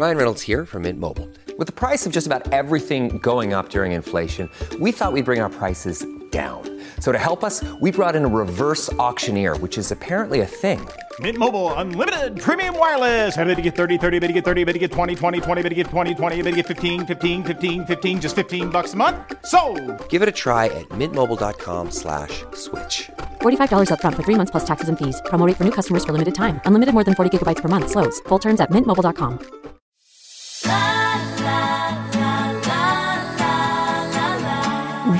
Ryan Reynolds here from Mint Mobile. With the price of just about everything going up during inflation, we thought we'd bring our prices down. So to help us, we brought in a reverse auctioneer, which is apparently a thing. Mint Mobile Unlimited Premium Wireless. How to get 30, 30, bit to get 30, bit to get 20, 20, 20, bit to get 20, 20, bit to get 15, 15, 15, 15, just $15 a month? Sold! Give it a try at mintmobile.com/switch. $45 up front for 3 months plus taxes and fees. Promo rate for new customers for limited time. Unlimited more than 40 gigabytes per month. Slows full terms at mintmobile.com.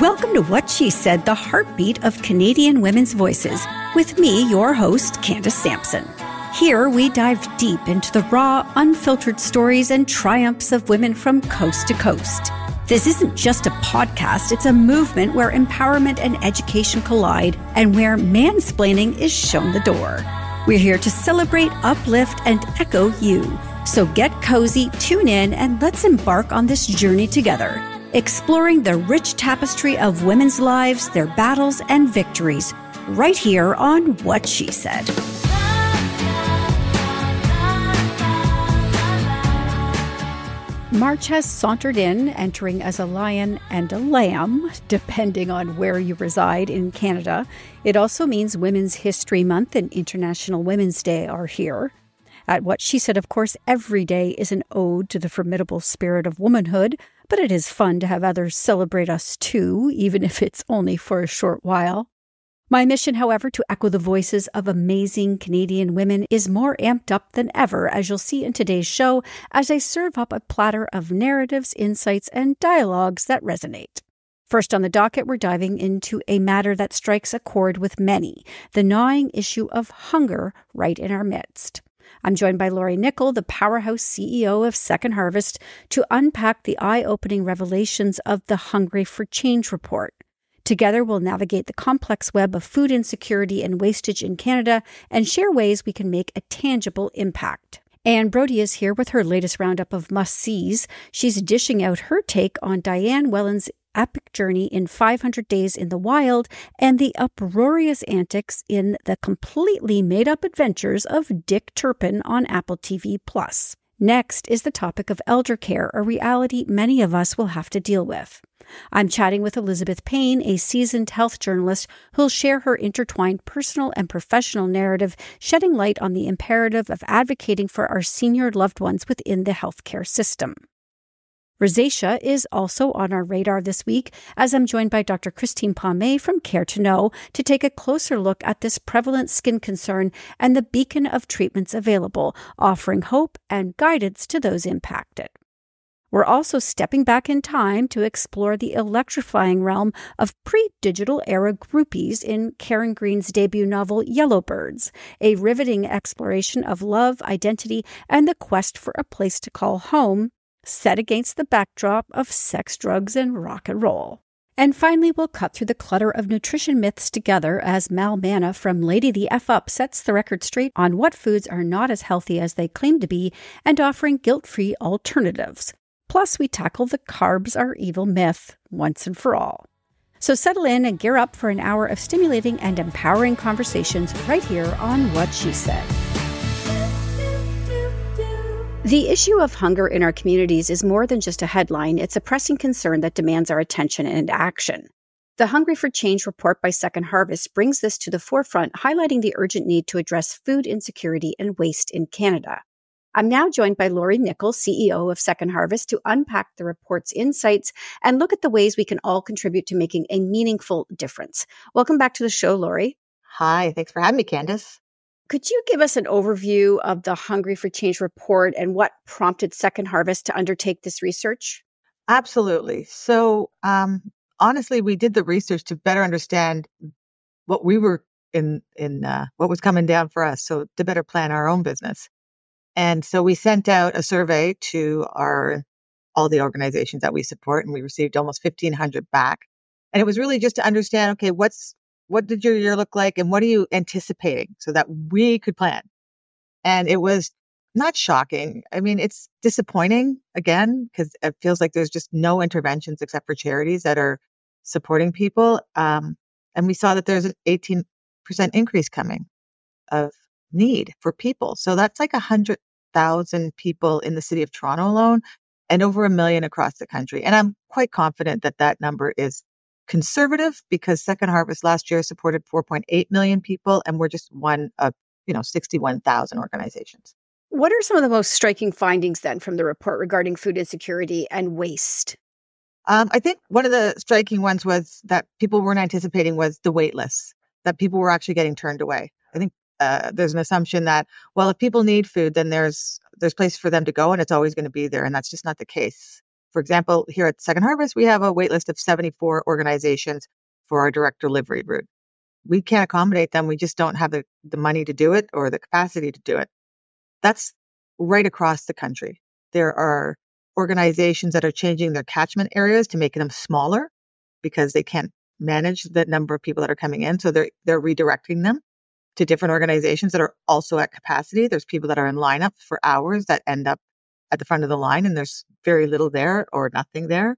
Welcome to What She Said, the heartbeat of Canadian women's voices, with me, your host, Candace Sampson. Here we dive deep into the raw, unfiltered stories and triumphs of women from coast to coast. This isn't just a podcast, it's a movement where empowerment and education collide and where mansplaining is shown the door. We're here to celebrate, uplift, and echo you. So get cozy, tune in, and let's embark on this journey together, exploring the rich tapestry of women's lives, their battles and victories, right here on What She Said. March has sauntered in, entering as a lion and a lamb, depending on where you reside in Canada. It also means Women's History Month and International Women's Day are here. At What She Said, of course, every day is an ode to the formidable spirit of womanhood, but it is fun to have others celebrate us too, even if it's only for a short while. My mission, however, to echo the voices of amazing Canadian women is more amped up than ever, as you'll see in today's show, as I serve up a platter of narratives, insights, and dialogues that resonate. First on the docket, we're diving into a matter that strikes a chord with many, the gnawing issue of hunger right in our midst. I'm joined by Lori Nikkel, the powerhouse CEO of Second Harvest, to unpack the eye-opening revelations of the Hungry for Change report. Together, we'll navigate the complex web of food insecurity and wastage in Canada and share ways we can make a tangible impact. And Brodie is here with her latest roundup of must-sees. She's dishing out her take on Diane Welland's epic journey in 500 Days in the Wild and the uproarious antics in the completely made-up adventures of Dick Turpin on Apple TV+. Next is the topic of elder care, a reality many of us will have to deal with. I'm chatting with Elizabeth Payne, a seasoned health journalist who'll share her intertwined personal and professional narrative, shedding light on the imperative of advocating for our senior loved ones within the healthcare system. Rosacea is also on our radar this week, as I'm joined by Dr. Christine Palmay from Care to Know to take a closer look at this prevalent skin concern and the beacon of treatments available, offering hope and guidance to those impacted. We're also stepping back in time to explore the electrifying realm of pre-digital era groupies in Karen Green's debut novel Yellowbirds, a riveting exploration of love, identity, and the quest for a place to call home, set against the backdrop of sex, drugs, and rock and roll. And finally, we'll cut through the clutter of nutrition myths together as Mal Manna from Lady the F Up sets the record straight on what foods are not as healthy as they claim to be and offering guilt-free alternatives. Plus, we tackle the carbs are evil myth once and for all. So settle in and gear up for an hour of stimulating and empowering conversations right here on What She Said. The issue of hunger in our communities is more than just a headline. It's a pressing concern that demands our attention and action. The Hungry for Change report by Second Harvest brings this to the forefront, highlighting the urgent need to address food insecurity and waste in Canada. I'm now joined by Lori Nikkel, CEO of Second Harvest, to unpack the report's insights and look at the ways we can all contribute to making a meaningful difference. Welcome back to the show, Lori. Hi, thanks for having me, Candace. Could you give us an overview of the Hungry for Change report and what prompted Second Harvest to undertake this research? Absolutely. So, honestly, we did the research to better understand what we were what was coming down for us, so to better plan our own business. And so we sent out a survey to all the organizations that we support, and we received almost 1,500 back. And it was really just to understand, okay, what did your year look like, and what are you anticipating, so that we could plan. And it was not shocking. I mean, it's disappointing, again, because it feels like there's just no interventions except for charities that are supporting people. And we saw that there's an 18% increase coming of need for people. So that's like 100,000 people in the city of Toronto alone and over 1 million across the country. And I'm quite confident that that number is conservative because Second Harvest last year supported 4.8 million people, and we're just one of 61,000 organizations. What are some of the most striking findings then from the report regarding food insecurity and waste? I think one of the striking ones was that people weren't anticipating was the wait lists, that people were actually getting turned away. I think there's an assumption that, well, if people need food, then there's places for them to go and it's always going to be there. And that's just not the case. For example, here at Second Harvest, we have a wait list of 74 organizations for our direct delivery route. We can't accommodate them. We just don't have the money to do it or the capacity to do it. That's right across the country. There are organizations that are changing their catchment areas to make them smaller because they can't manage the number of people that are coming in. So they're redirecting them to different organizations that are also at capacity. There's people that are in lineup for hours that end up at the front of the line and there's very little there or nothing there.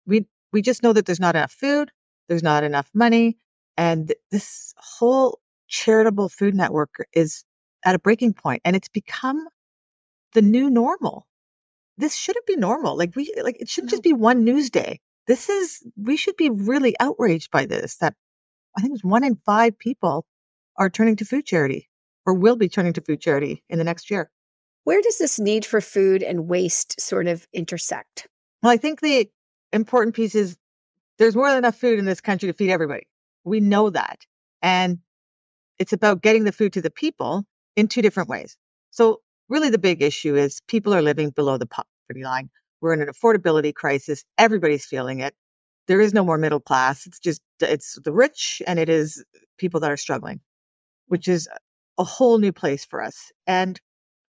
We just know that there's not enough food, there's not enough money, and this whole charitable food network is at a breaking point, and it's become the new normal. This shouldn't be normal. It shouldn't just be one news day. We should be really outraged by this, that I think it's 1 in 5 people are turning to food charity or will be turning to food charity in the next year. Where does this need for food and waste sort of intersect? Well, I think the important piece is there's more than enough food in this country to feed everybody. We know that. And it's about getting the food to the people in 2 different ways. So really the big issue is people are living below the poverty line. We're in an affordability crisis. Everybody's feeling it. There is no more middle class. It's the rich and it is people that are struggling, which is a whole new place for us. And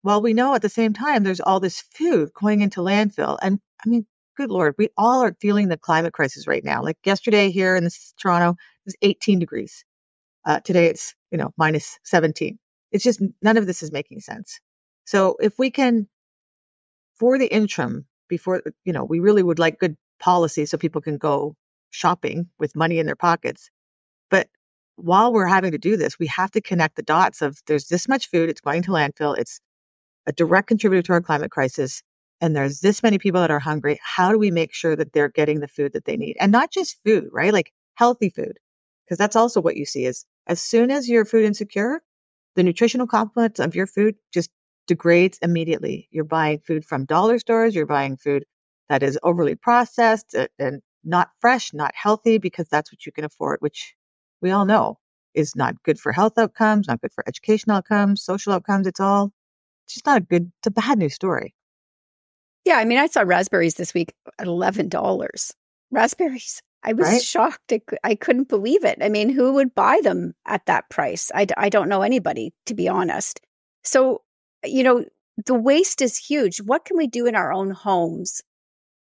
while we know at the same time there's all this food going into landfill, and I mean, good Lord, we all are feeling the climate crisis right now. Like yesterday here in Toronto, it was 18 degrees. Today it's, minus 17. It's just none of this is making sense. So if we can, for the interim, before, we really would like good policy so people can go shopping with money in their pockets. But while we're having to do this, we have to connect the dots of there's this much food, it's going to landfill, it's a direct contributor to our climate crisis, and there's this many people that are hungry. How do we make sure that they're getting the food that they need? And not just food, right? Like healthy food. Because that's also what you see is as soon as you're food insecure, the nutritional complement of your food just degrades immediately. You're buying food from dollar stores. You're buying food that is overly processed and not fresh, not healthy, because that's what you can afford, which we all know is not good for health outcomes, not good for educational outcomes, social outcomes. It's just not it's a bad news story. Yeah, I mean, I saw raspberries this week at $11. Raspberries. I was shocked. I couldn't believe it. I mean, who would buy them at that price? I don't know anybody, to be honest. So, the waste is huge. What can we do in our own homes?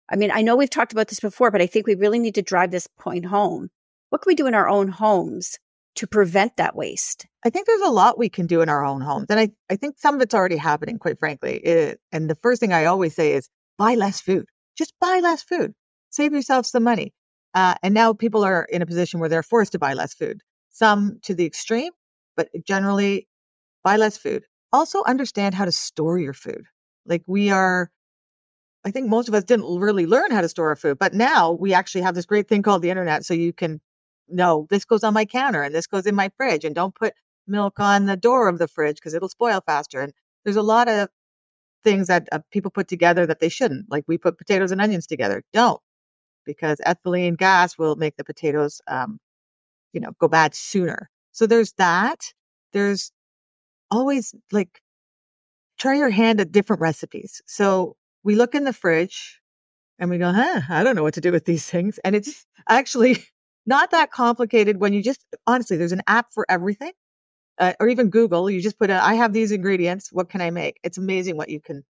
I mean, I know we've talked about this before, but I think we really need to drive this point home. What can we do in our own homes to prevent that waste? I think there's a lot we can do in our own homes. And I think some of it's already happening, quite frankly. And the first thing I always say is buy less food. Just buy less food. Save yourself some money. And now people are in a position where they're forced to buy less food. Some to the extreme, but generally buy less food. Also understand how to store your food. I think most of us didn't really learn how to store our food, but now we actually have this great thing called the internet. So you can know this goes on my counter and this goes in my fridge, and don't put milk on the door of the fridge because it'll spoil faster. And there's a lot of things that people put together that they shouldn't. Like we put potatoes and onions together. Don't, because ethylene gas will make the potatoes, go bad sooner. So there's that. There's always try your hand at different recipes. So we look in the fridge and we go, I don't know what to do with these things. And it's actually not that complicated when you just, honestly, there's an app for everything. Or even Google, you just put I have these ingredients. What can I make? It's amazing what you can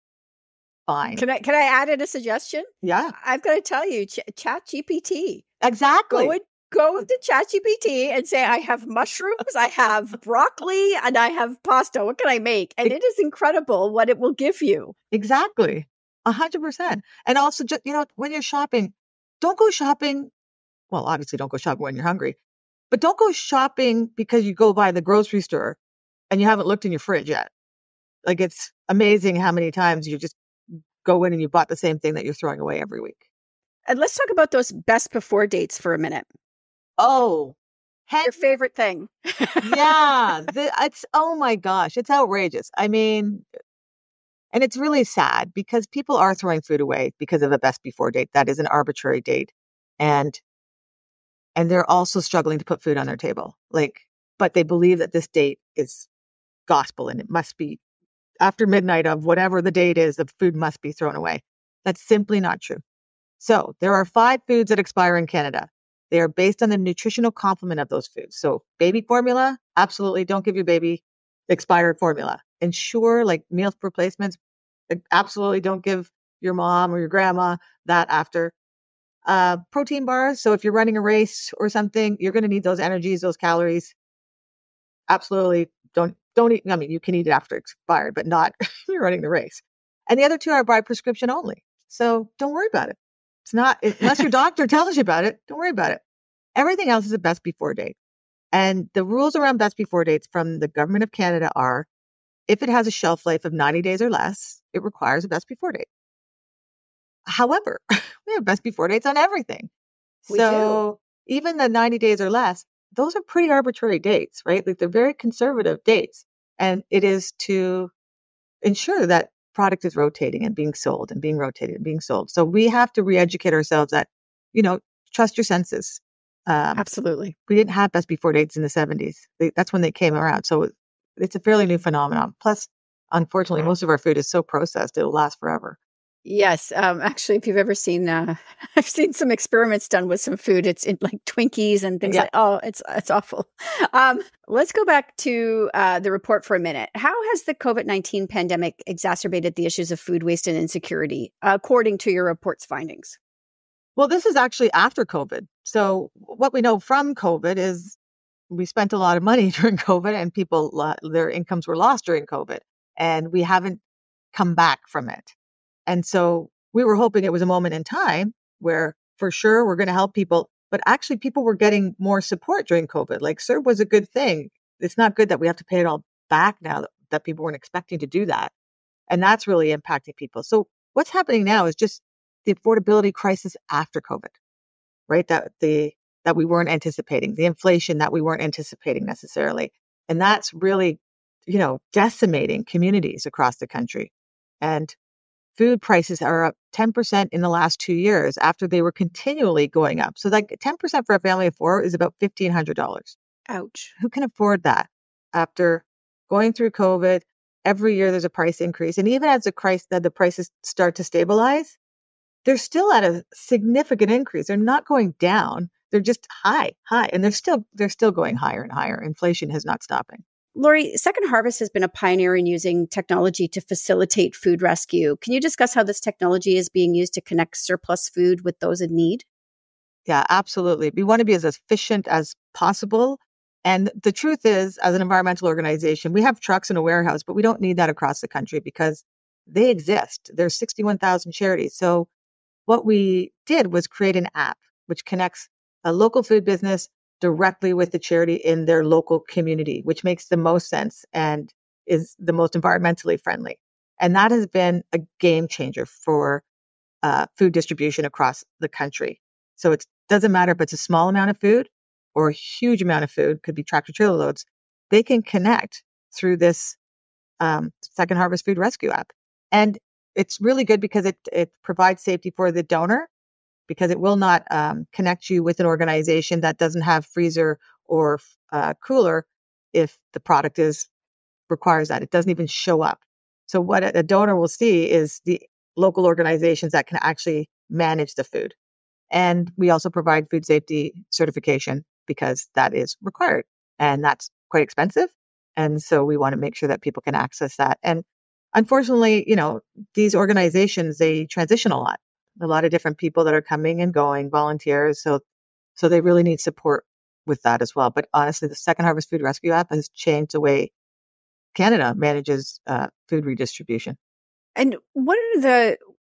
find. Can I add in a suggestion? Yeah. I've got to tell you, ChatGPT. Exactly. Go to ChatGPT and say, I have mushrooms, I have broccoli, and I have pasta. What can I make? And it is incredible what it will give you. Exactly. 100%. And also, just, when you're shopping, don't go shopping. Well, obviously don't go shopping when you're hungry, but don't go shopping because you go by the grocery store and you haven't looked in your fridge yet. Like, it's amazing how many times you just go in and you bought the same thing that you're throwing away every week. And let's talk about those best before dates for a minute. Oh, Your favorite thing. yeah. It's, oh my gosh, it's outrageous. I mean, and it's really sad because people are throwing food away because of a best before date. That is an arbitrary date. And they're also struggling to put food on their table. Like, but they believe that this date is gospel and it must be after midnight of whatever the date is, the food must be thrown away. That's simply not true. So there are 5 foods that expire in Canada. They are based on the nutritional complement of those foods. So baby formula, absolutely don't give your baby expired formula. Ensure like meal replacements, absolutely don't give your mom or your grandma that after. Protein bars. So if you're running a race or something, you're going to need those energies, those calories. Absolutely don't eat. I mean, you can eat it after expired, but not if you're running the race. And the other 2 are by prescription only. So don't worry about it. It's not, unless your doctor tells you about it, don't worry about it. Everything else is a best before date. And the rules around best before dates from the government of Canada are, if it has a shelf life of 90 days or less, it requires a best before date. However, we have best before dates on everything. We do. Even the 90 days or less, those are pretty arbitrary dates, right? Like they're very conservative dates. And it is to ensure that product is rotating and being sold and being rotated and being sold. So we have to re-educate ourselves that, trust your senses. Absolutely. We didn't have best before dates in the 70s. That's when they came around. So it's a fairly new phenomenon. Plus, unfortunately, most of our food is so processed, it'll last forever. Yes. Actually, if you've ever seen, I've seen some experiments done with some food. It's in like Twinkies and things it's awful. Let's go back to the report for a minute. How has the COVID-19 pandemic exacerbated the issues of food waste and insecurity, according to your report's findings? Well, this is actually after COVID. So what we know from COVID is we spent a lot of money during COVID and people, their incomes were lost during COVID, and we haven't come back from it. And so we were hoping it was a moment in time where for sure we're going to help people, but actually people were getting more support during COVID. Like CERB was a good thing. It's not good that we have to pay it all back now that people weren't expecting to do that. And that's really impacting people. So what's happening now is just the affordability crisis after COVID, right? That we weren't anticipating, the inflation that we weren't anticipating necessarily. And that's really, decimating communities across the country. And food prices are up 10% in the last 2 years after they were continually going up. So like 10% for a family of 4 is about $1,500. Ouch. Who can afford that after going through COVID? Every year there's a price increase. And even as the prices start to stabilize, they're still at a significant increase. They're not going down. They're just high. And they're still going higher and higher. Inflation is not stopping. Lori, Second Harvest has been a pioneer in using technology to facilitate food rescue. Can you discuss how this technology is being used to connect surplus food with those in need? Yeah, absolutely. We want to be as efficient as possible. And the truth is, as an environmental organization, we have trucks in a warehouse, but we don't need that across the country because they exist. There's 61,000 charities. So what we did was create an app which connects a local food business directly with the charity in their local community, which makes the most sense and is the most environmentally friendly. And that has been a game changer for food distribution across the country. So it doesn't matter if it's a small amount of food or a huge amount of food, could be tractor trailer loads, they can connect through this Second Harvest Food Rescue app. And it's really good because it provides safety for the donor, because it will not connect you with an organization that doesn't have freezer or cooler if the product requires that. It doesn't even show up. So what a donor will see is the local organizations that can actually manage the food. And we also provide food safety certification because that is required. And that's quite expensive. And so we want to make sure that people can access that. And unfortunately, these organizations, they transition a lot. A lot of different people that are coming and going, volunteers. So they really need support with that as well. But honestly, the Second Harvest Food Rescue app has changed the way Canada manages food redistribution. And what are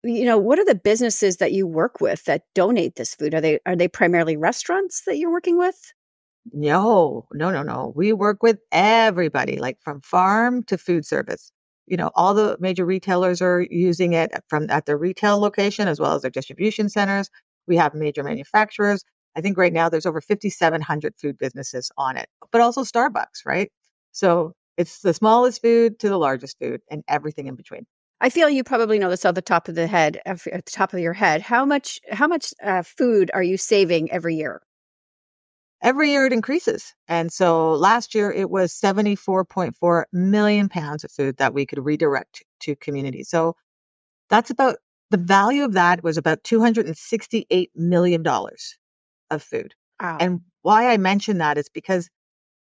the businesses that you work with that donate this food? Are they primarily restaurants that you're working with? No. We work with everybody, like from farm to food service. all the major retailers are using it from at their retail location as well as their distribution centers. We have major manufacturers. I think right now there's over 5,700 food businesses on it, but also Starbucks, right? So it's the smallest food to the largest food and everything in between. I feel you probably know this off the top of your head. How much food are you saving every year? Every year it increases. And so last year it was 74.4 million pounds of food that we could redirect to communities. So that's about the value of that was about $268 million of food. Wow. And why I mention that is because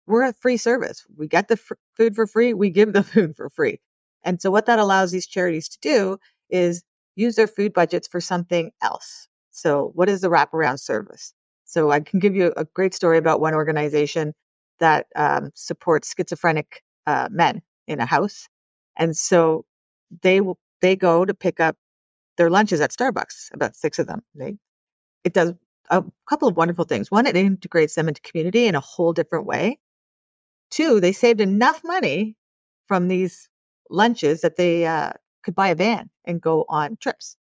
we're a free service. We get the food for free. We give the food for free. And so what that allows these charities to do is use their food budgets for something else. So what is the wraparound service? So I can give you a great story about one organization that supports schizophrenic men in a house. And so they go to pick up their lunches at Starbucks, about 6 of them. It does a couple of wonderful things. One, it integrates them into community in a whole different way. 2, they saved enough money from these lunches that they could buy a van and go on trips.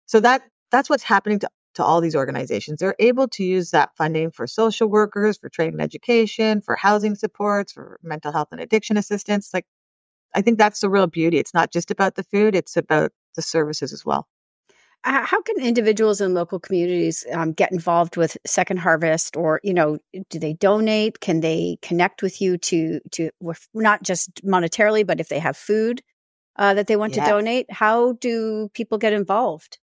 So that's what's happening to all these organizations. They're able to use that funding for social workers, for training and education, for housing supports, for mental health and addiction assistance. I think that's the real beauty. It's not just about the food, it's about the services as well. How can individuals in local communities get involved with Second Harvest, or, do they donate? Can they connect with you to not just monetarily, but if they have food that they want to donate? How do people get involved?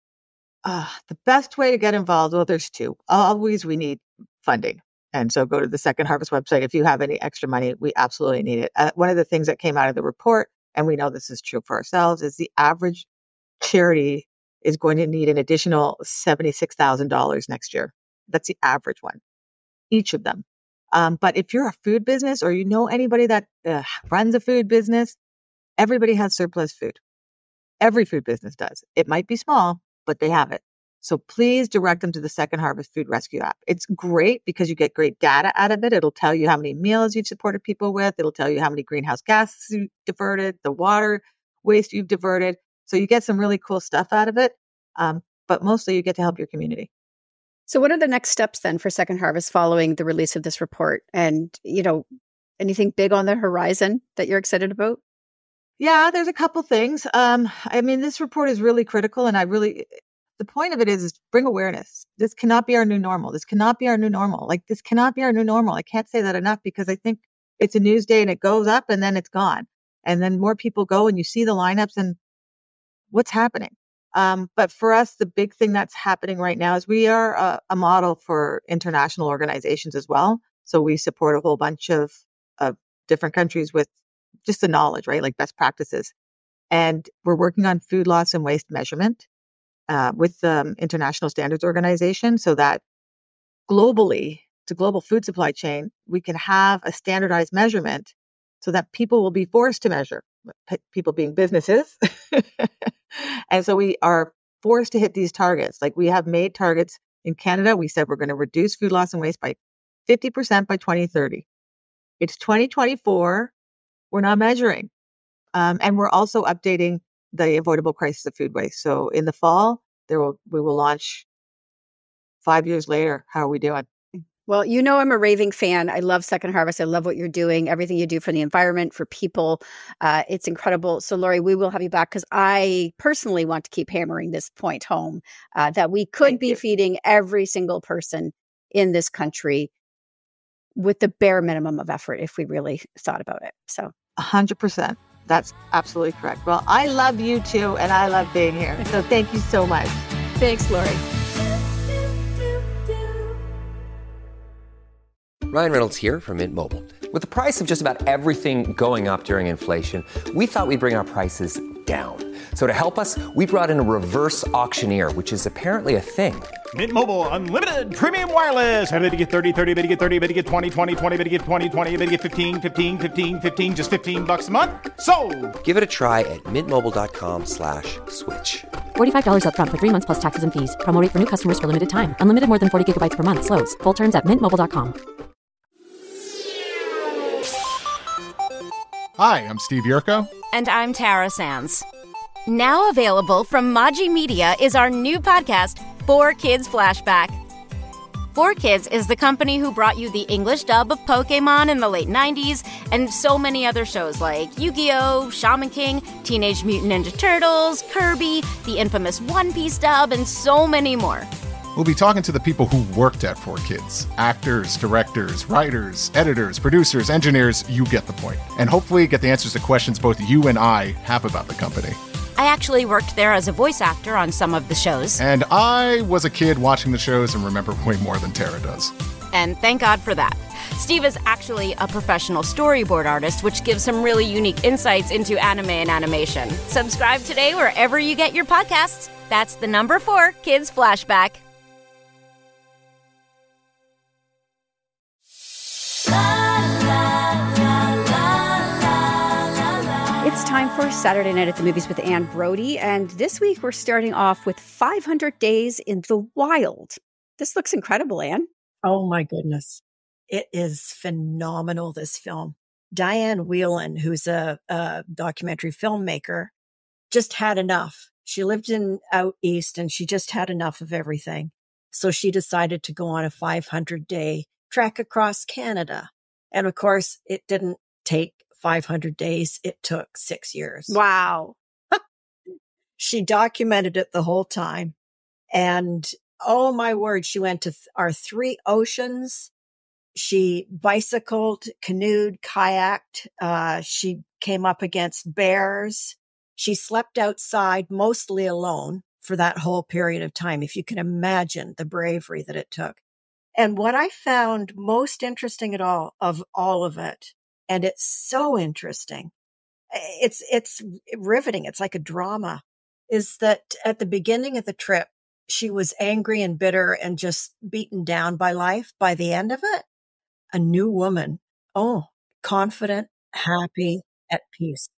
The best way to get involved, well, there's 2. Always we need funding. And so go to the Second Harvest website. If you have any extra money, we absolutely need it. One of the things that came out of the report, and we know this is true for ourselves, is the average charity is going to need an additional $76,000 next year. That's the average one, each of them. But if you're a food business or you know anybody that runs a food business, everybody has surplus food. Every food business does. It might be small, but they have it. So please direct them to the Second Harvest Food Rescue app. It's great because you get great data out of it. It'll tell you how many meals you've supported people with. It'll tell you how many greenhouse gases you've diverted, the water waste you've diverted. So you get some really cool stuff out of it. But mostly you get to help your community. So what are the next steps then for Second Harvest following the release of this report? And, anything big on the horizon that you're excited about? Yeah, there's a couple things. This report is really critical, and the point of it is bring awareness. This cannot be our new normal. This cannot be our new normal. This cannot be our new normal. I can't say that enough because I think it's a news day and it goes up and then it's gone. And then more people go and you see the lineups and what's happening. But for us, the big thing that's happening right now is we are a model for international organizations as well. So we support a whole bunch of different countries with just the knowledge, right? Like best practices. And we're working on food loss and waste measurement with the International Standards Organization so that globally, the global food supply chain, we can have a standardized measurement so that people will be forced to measure, people being businesses. And so we are forced to hit these targets. We have made targets in Canada. We said we're going to reduce food loss and waste by 50% by 2030. It's 2024. We're not measuring. And we're also updating the avoidable crisis of food waste. So in the fall, we will launch 5 years later. How are we doing? Well, I'm a raving fan. I love Second Harvest. I love what you're doing, everything you do for the environment, for people. It's incredible. So, Lori, we will have you back because I personally want to keep hammering this point home that we could be feeding every single person in this country with the bare minimum of effort if we really thought about it. So 100%. That's absolutely correct. Well, I love you too, and I love being here. So thank you so much. Thanks, Lori. Ryan Reynolds here from Mint Mobile. With the price of just about everything going up during inflation, we thought we'd bring our prices down. So to help us, we brought in a reverse auctioneer, which is apparently a thing. Mint Mobile Unlimited Premium Wireless. How to get 30, 30, how to get 30, how to get 20, 20, 20, how to get 20, 20, how to get 15, 15, 15, 15, just $15 a month? Sold! Give it a try at mintmobile.com/switch. $45 up front for 3 months plus taxes and fees. Promo rate for new customers for limited time. Unlimited more than 40 gigabytes per month. Slows full terms at mintmobile.com. Hi, I'm Steve Yerko. And I'm Tara Sands. Now available from Maji Media is our new podcast, 4Kids Flashback. 4Kids is the company who brought you the English dub of Pokemon in the late 90s and so many other shows like Yu-Gi-Oh!, Shaman King, Teenage Mutant Ninja Turtles, Kirby, the infamous One Piece dub, and so many more. We'll be talking to the people who worked at 4Kids. Actors, directors, writers, editors, producers, engineers, you get the point. And hopefully get the answers to questions both you and I have about the company. I actually worked there as a voice actor on some of the shows. And I was a kid watching the shows and remember way more than Tara does. And thank God for that. Steve is actually a professional storyboard artist, which gives some really unique insights into anime and animation. Subscribe today wherever you get your podcasts. That's the number 4 Kids Flashback. It's time for Saturday Night at the Movies with Anne Brodie, and this week we're starting off with 500 Days in the Wild. This looks incredible, Anne. Oh my goodness. It is phenomenal, this film. Diane Whelan, who's a documentary filmmaker, just had enough. She lived out east and she just had enough of everything. So she decided to go on a 500-day trek across Canada. And of course, it didn't take 500 days. It took 6 years. Wow. She documented it the whole time. And oh my word, she went to our 3 oceans. She bicycled, canoed, kayaked. She came up against bears. She slept outside mostly alone for that whole period of time. If you can imagine the bravery that it took. And what I found most interesting of all of it, and it's so interesting, it's riveting, it's like a drama, is that at the beginning of the trip, she was angry and bitter and just beaten down by life. By the end of it, a new woman, confident, happy, at peace.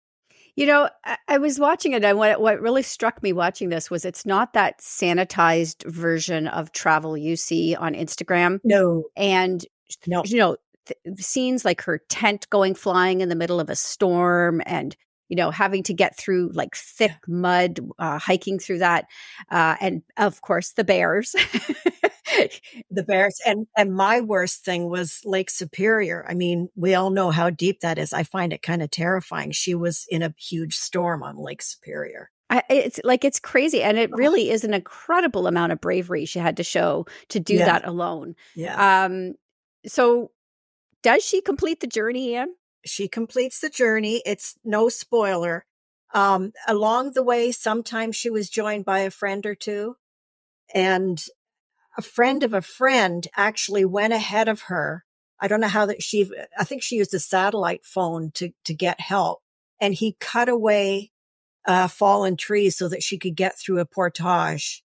You know, I was watching it, and what really struck me watching this was it's not that sanitized version of travel you see on Instagram. No. And, No. you know, scenes like her tent going flying in the middle of a storm and, you know, having to get through like thick mud, hiking through that. And of course, the bears. The bears. And my worst thing was Lake Superior. I mean, we all know how deep that is. I find it kind of terrifying. She was in a huge storm on Lake Superior. It's crazy. And it really is an incredible amount of bravery she had to show to do that alone. Yeah. So does she complete the journey, Anne? She completes the journey. It's no spoiler. Along the way, sometimes she was joined by a friend or two, and a friend of a friend actually went ahead of her. I don't know how I think she used a satellite phone to get help, and he cut away fallen trees so that she could get through a portage.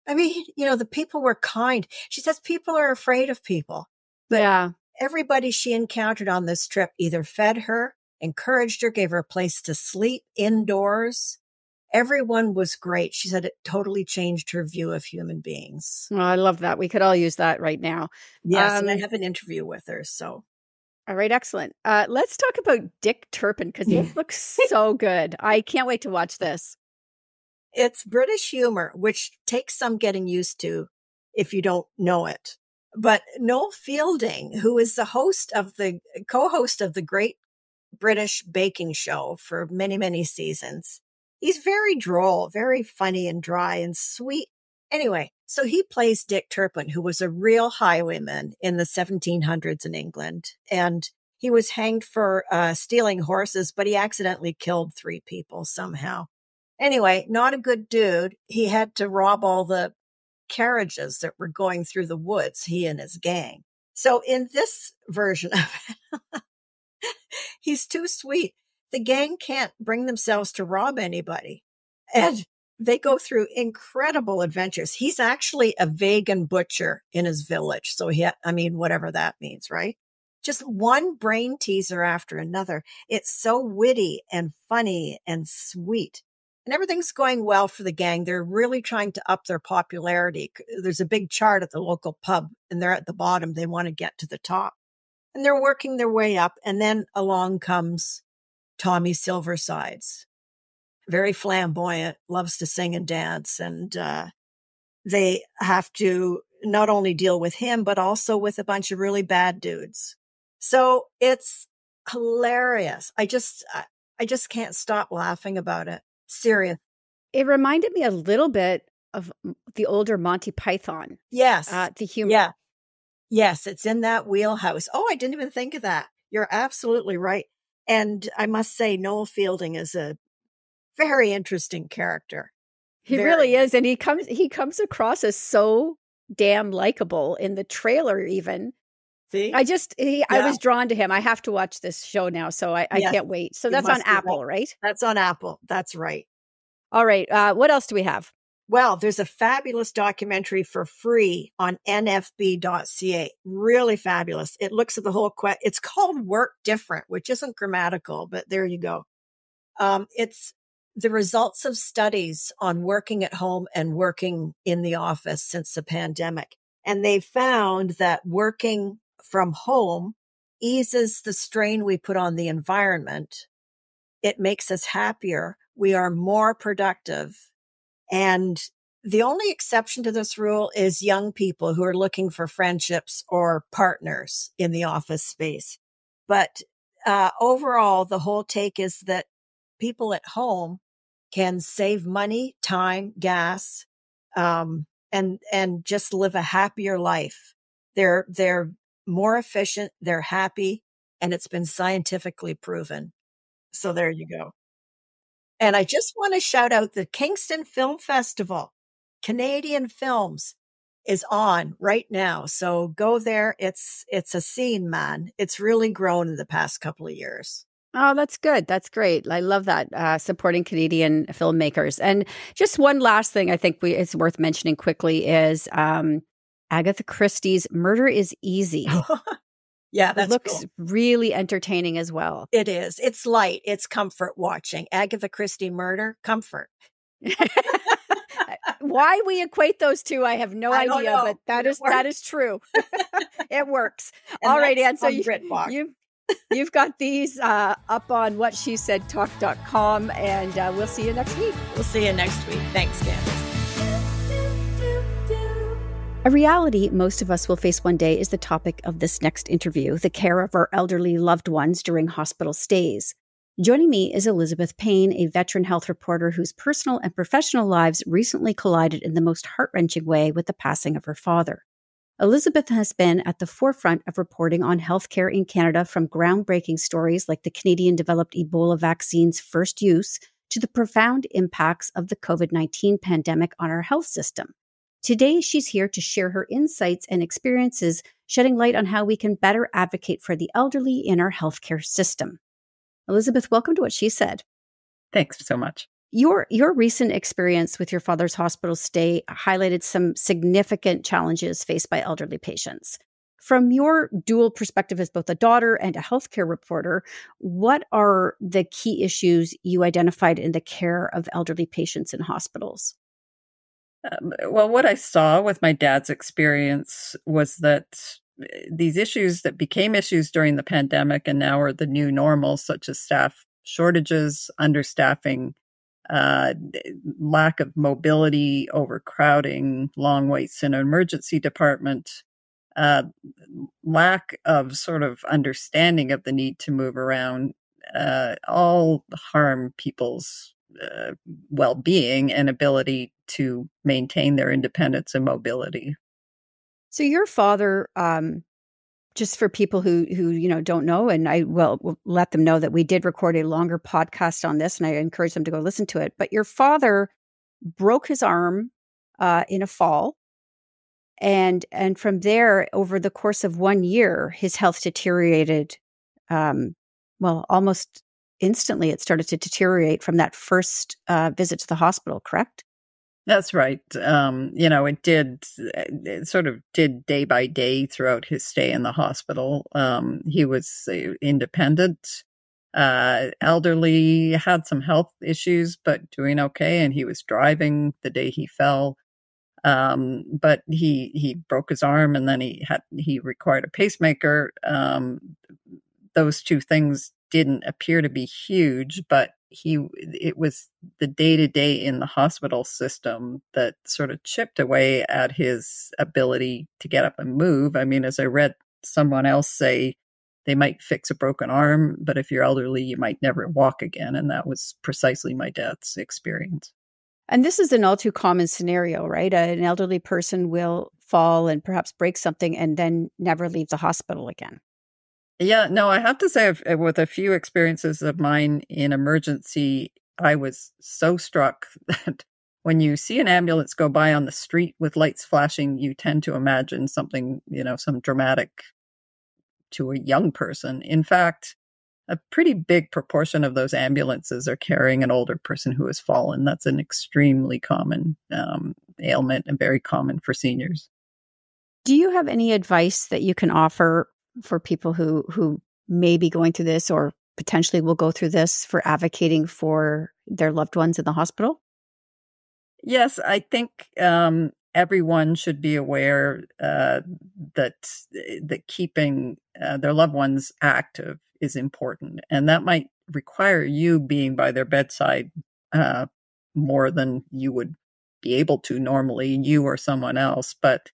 I mean, you know, the people were kind. She says people are afraid of people. But yeah. Everybody she encountered on this trip either fed her, encouraged her, gave her a place to sleep indoors. Everyone was great. She said it totally changed her view of human beings. Oh, I love that. We could all use that right now. Yes, and I have an interview with her. So, all right, excellent. Let's talk about Dick Turpin because he looks so good. I can't wait to watch this. It's British humor, which takes some getting used to if you don't know it. But Noel Fielding, who is the co-host of the Great British Baking Show for many, many seasons, he's very droll, very funny and dry and sweet. Anyway, so he plays Dick Turpin, who was a real highwayman in the 1700s in England. And he was hanged for stealing horses, but he accidentally killed 3 people somehow. Anyway, not a good dude. He had to rob all the carriages that were going through the woods, he and his gang. So in this version of it, he's too sweet. The gang can't bring themselves to rob anybody. And they go through incredible adventures. He's actually a vegan butcher in his village. So whatever that means, right? Just one brain teaser after another. It's so witty and funny and sweet. And everything's going well for the gang. They're really trying to up their popularity. There's a big chart at the local pub, and they're at the bottom. They want to get to the top. And they're working their way up. And then along comes Tommy Silversides. Very flamboyant, loves to sing and dance. And they have to not only deal with him, but also with a bunch of really bad dudes. So it's hilarious. I just can't stop laughing about it. Serious. It reminded me a little bit of the older Monty Python. Yes. The humor. Yeah. Yes, it's in that wheelhouse. Oh, I didn't even think of that. You're absolutely right. And I must say, Noel Fielding is a very interesting character. He really is. And he comes across as so damn likable in the trailer even. See? I was drawn to him. I have to watch this show now, so I can't wait. So that's on Apple, right? That's on Apple. That's right. All right. What else do we have? Well, there's a fabulous documentary for free on nfb.ca. Really fabulous. It looks at the whole it's called Work Different, which isn't grammatical, but there you go. It's the results of studies on working at home and working in the office since the pandemic. And they found that working from home eases the strain we put on the environment. It makes us happier. We are more productive. And the only exception to this rule is young people who are looking for friendships or partners in the office space. But overall, the whole take is that people at home can save money, time, gas, and just live a happier life. They're more efficient, they're happy, and it's been scientifically proven. So there you go. And I just want to shout out the Kingston Film Festival. Canadian Films is on right now. So go there. It's a scene, man. It's really grown in the past couple of years. Oh, that's good. That's great. I love that, supporting Canadian filmmakers. And just one last thing I think it's worth mentioning quickly is Agatha Christie's Murder is Easy. Yeah, that looks really entertaining as well. It is. It's light. It's comfort watching. Agatha Christie murder, comfort. Why we equate those two, I have no idea, but that is true. It works. All right, Anne. So you've got these up on whatshesaidtalk.com, and we'll see you next week. We'll see you next week. Thanks, Candace. A reality most of us will face one day is the topic of this next interview, the care of our elderly loved ones during hospital stays. Joining me is Elizabeth Payne, a veteran health reporter whose personal and professional lives recently collided in the most heart-wrenching way with the passing of her father. Elizabeth has been at the forefront of reporting on healthcare in Canada, from groundbreaking stories like the Canadian-developed Ebola vaccine's first use to the profound impacts of the COVID-19 pandemic on our health system. Today, she's here to share her insights and experiences, shedding light on how we can better advocate for the elderly in our healthcare system. Elizabeth, welcome to What She Said. Thanks so much. Your recent experience with your father's hospital stay highlighted some significant challenges faced by elderly patients. From your dual perspective as both a daughter and a healthcare reporter, what are the key issues you identified in the care of elderly patients in hospitals? Well, what I saw with my dad's experience was that these issues that became issues during the pandemic and now are the new normal, such as staff shortages, understaffing, lack of mobility, overcrowding, long waits in an emergency department, lack of sort of understanding of the need to move around, all harm people's well-being and ability to maintain their independence and mobility. So your father, just for people who don't know, and I will let them know that we did record a longer podcast on this, and I encourage them to go listen to it. But your father broke his arm in a fall, and from there, over the course of 1 year, his health deteriorated. Almost instantly, it started to deteriorate from that first visit to the hospital. Correct? That's right. It sort of did day by day throughout his stay in the hospital. He was independent, elderly, had some health issues, but doing okay. And he was driving the day he fell. But he broke his arm, and then he required a pacemaker. Those two things didn't appear to be huge, but it was the day-to-day in the hospital system that sort of chipped away at his ability to get up and move. I mean, as I read someone else say, they might fix a broken arm, but if you're elderly, you might never walk again. And that was precisely my dad's experience. And this is an all too common scenario, right? An elderly person will fall and perhaps break something and then never leave the hospital again. Yeah, no, I have to say, with a few experiences of mine in emergency, I was so struck that when you see an ambulance go by on the street with lights flashing, you tend to imagine something, some dramatic to a young person. In fact, a pretty big proportion of those ambulances are carrying an older person who has fallen. That's an extremely common ailment and very common for seniors. Do you have any advice that you can offer for people who may be going through this or potentially will go through this for advocating for their loved ones in the hospital? Yes, I think everyone should be aware that keeping their loved ones active is important. And that might require you being by their bedside more than you would be able to normally, you or someone else. But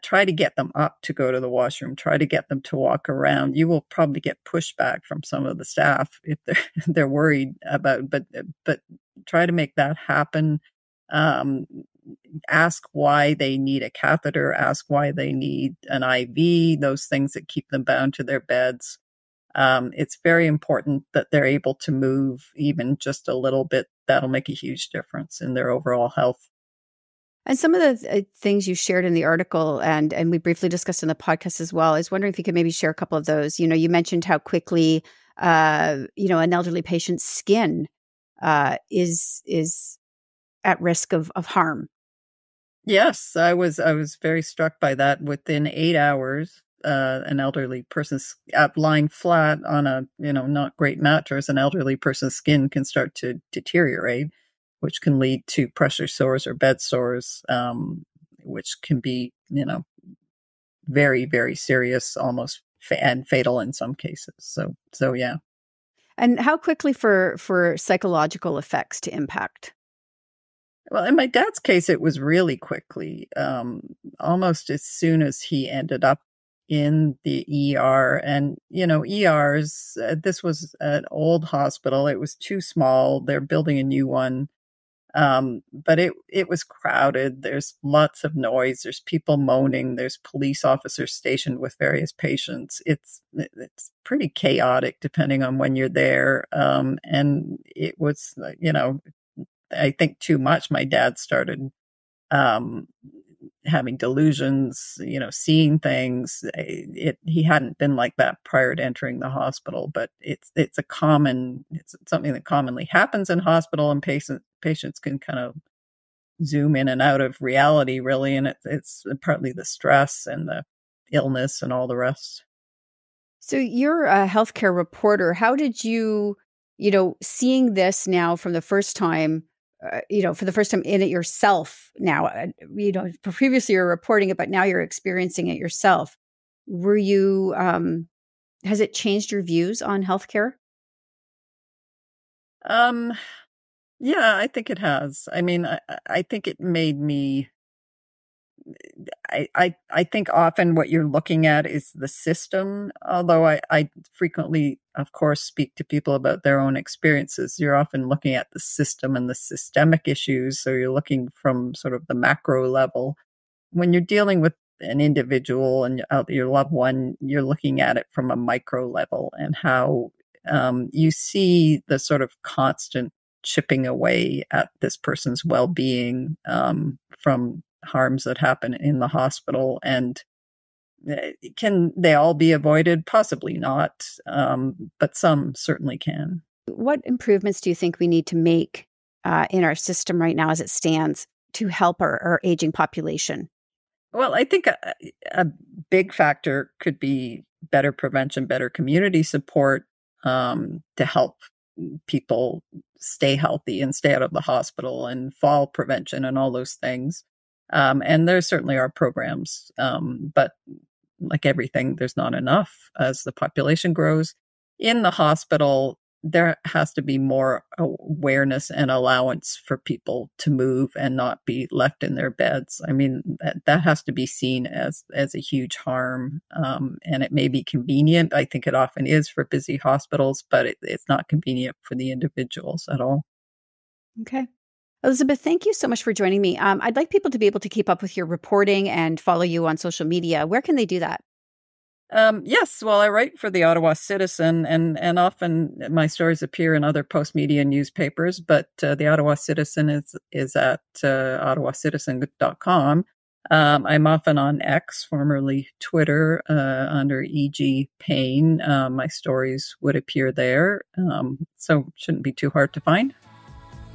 try to get them up to go to the washroom. Try to get them to walk around. You will probably get pushback from some of the staff if they're worried about. But try to make that happen. Ask why they need a catheter. Ask why they need an IV. Those things that keep them bound to their beds. It's very important that they're able to move even just a little bit. That'll make a huge difference in their overall health. And some of the things you shared in the article and we briefly discussed in the podcast as well, I was wondering if you could maybe share a couple of those. You mentioned how quickly, an elderly patient's skin is at risk of harm. Yes, I was very struck by that. Within 8 hours, an elderly person's lying flat on a not great mattress, an elderly person's skin can start to deteriorate, which can lead to pressure sores or bed sores, which can be very, very serious, almost and fatal in some cases. So yeah. And how quickly for psychological effects to impact? Well, in my dad's case, it was really quickly, almost as soon as he ended up in the ER. And, ERs, this was an old hospital. It was too small. They're building a new one. But it was crowded. There's lots of noise. There's people moaning. There's police officers stationed with various patients. It's pretty chaotic depending on when you're there. And it was, I think too much. My dad started having delusions, seeing things. He hadn't been like that prior to entering the hospital, but it's something that commonly happens in hospital, and patients can kind of zoom in and out of reality, really, and it's partly the stress and the illness and all the rest. So you're a healthcare reporter. How did you, seeing this now from the first time, for the first time in it yourself now, previously you're reporting it, but now you're experiencing it yourself. Were you, has it changed your views on healthcare? Yeah, I think it has. I mean, I think it made me, I think often what you're looking at is the system, although I frequently, of course, speak to people about their own experiences. You're often looking at the system and the systemic issues. So you're looking from sort of the macro level. When you're dealing with an individual and your loved one, you're looking at it from a micro level and how you see the sort of constant chipping away at this person's well-being from harms that happen in the hospital. And can they all be avoided? Possibly not, but some certainly can. What improvements do you think we need to make in our system right now as it stands to help our aging population? Well, I think a big factor could be better prevention, better community support to help people stay healthy and stay out of the hospital, and fall prevention and all those things. And there certainly are programs, but like everything, there's not enough as the population grows. in the hospital, there has to be more awareness and allowance for people to move and not be left in their beds. I mean, that has to be seen as a huge harm. And it may be convenient. I think it often is for busy hospitals, but it's not convenient for the individuals at all. Okay. Elizabeth, thank you so much for joining me. I'd like people to be able to keep up with your reporting and follow you on social media. Where can they do that? Yes, well, I write for the Ottawa Citizen, and often my stories appear in other post-media newspapers, but the Ottawa Citizen is at ottawacitizen.com. I'm often on X, formerly Twitter, under E.G. Payne. My stories would appear there, so it shouldn't be too hard to find.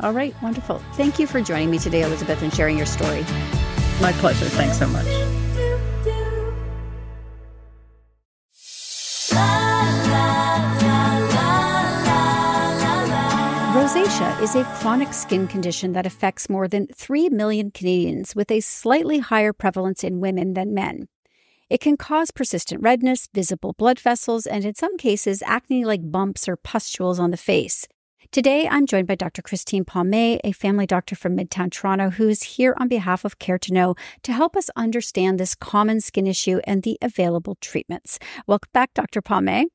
All right, wonderful. Thank you for joining me today, Elizabeth, and sharing your story. My pleasure. Thanks so much. Rosacea is a chronic skin condition that affects more than 3 million Canadians, with a slightly higher prevalence in women than men. It can cause persistent redness, visible blood vessels, and in some cases, acne-like bumps or pustules on the face. Today, I'm joined by Dr. Christine Palmay, a family doctor from Midtown Toronto, who is here on behalf of Care to Know to help us understand this common skin issue and the available treatments. Welcome back, Dr. Palmay.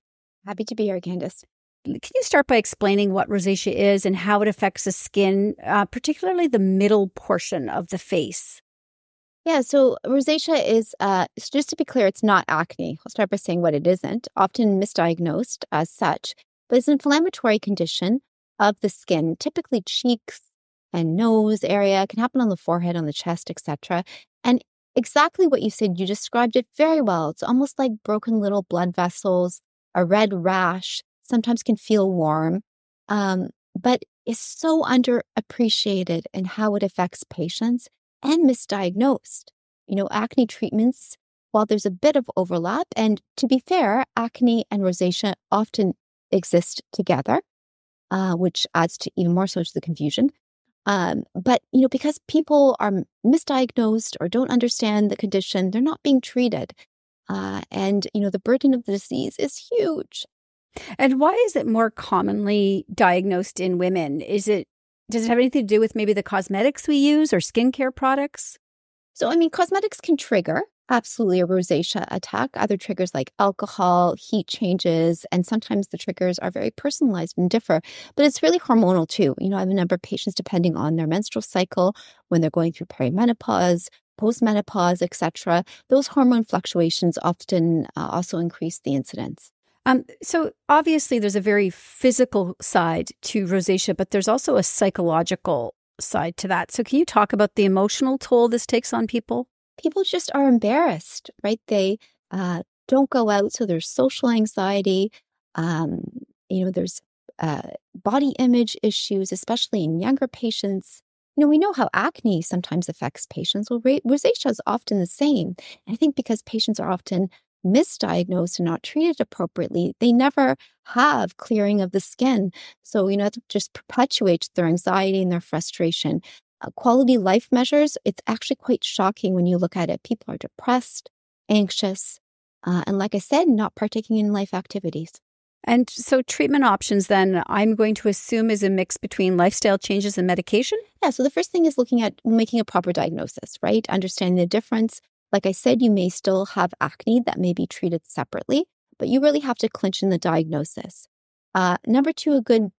Happy to be here, Candace. Can you start by explaining what rosacea is and how it affects the skin, particularly the middle portion of the face? Yeah, so rosacea is, just to be clear, it's not acne. I'll start by saying what it isn't, often misdiagnosed as such, but it's an inflammatory condition of the skin, typically cheeks and nose area. It can happen on the forehead, on the chest, etc. And exactly what you said, you described it very well. It's almost like broken little blood vessels, a red rash, sometimes can feel warm, but is so underappreciated in how it affects patients and misdiagnosed. You know, acne treatments, while there's a bit of overlap, and to be fair, acne and rosacea often exist together, which adds to even more so to the confusion. But, you know, because people are misdiagnosed or don't understand the condition, they're not being treated. And, you know, the burden of the disease is huge. And why is it more commonly diagnosed in women? Does it have anything to do with maybe the cosmetics we use or skincare products? So, I mean, cosmetics can trigger absolutely a rosacea attack. Other triggers like alcohol, heat changes, and sometimes the triggers are very personalized and differ. But it's really hormonal too. You know, I have a number of patients depending on their menstrual cycle, when they're going through perimenopause, postmenopause, etc. Those hormone fluctuations often also increase the incidence. So obviously there's a very physical side to rosacea, but there's also a psychological side to that. So can you talk about the emotional toll this takes on people? People just are embarrassed, right? They don't go out, so there's social anxiety. You know, there's body image issues, especially in younger patients. You know, we know how acne sometimes affects patients. Well, rosacea is often the same. And I think because patients are often misdiagnosed and not treated appropriately, they never have clearing of the skin. So, you know, it just perpetuates their anxiety and their frustration. Quality life measures, it's actually quite shocking when you look at it. People are depressed, anxious, and like I said, not partaking in life activities. And so treatment options then, I'm going to assume, is a mix between lifestyle changes and medication? Yeah, so the first thing is looking at making a proper diagnosis, right? Understanding the difference. Like I said, you may still have acne that may be treated separately, but you really have to clinch in the diagnosis. Number two, a good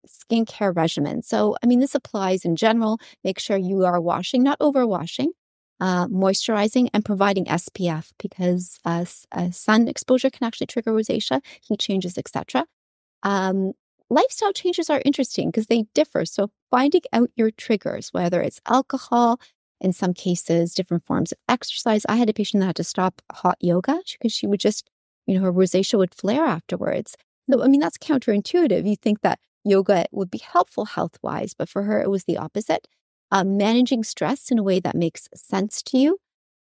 skincare regimen. So, I mean, this applies in general. Make sure you are washing, not overwashing, moisturizing, and providing SPF, because sun exposure can actually trigger rosacea, heat changes, etc. Lifestyle changes are interesting because they differ. So finding out your triggers, whether it's alcohol, in some cases, different forms of exercise. I had a patient that had to stop hot yoga because she would just, you know, her rosacea would flare afterwards. So, I mean, that's counterintuitive. You think that yoga would be helpful health-wise, but for her, it was the opposite. Managing stress in a way that makes sense to you.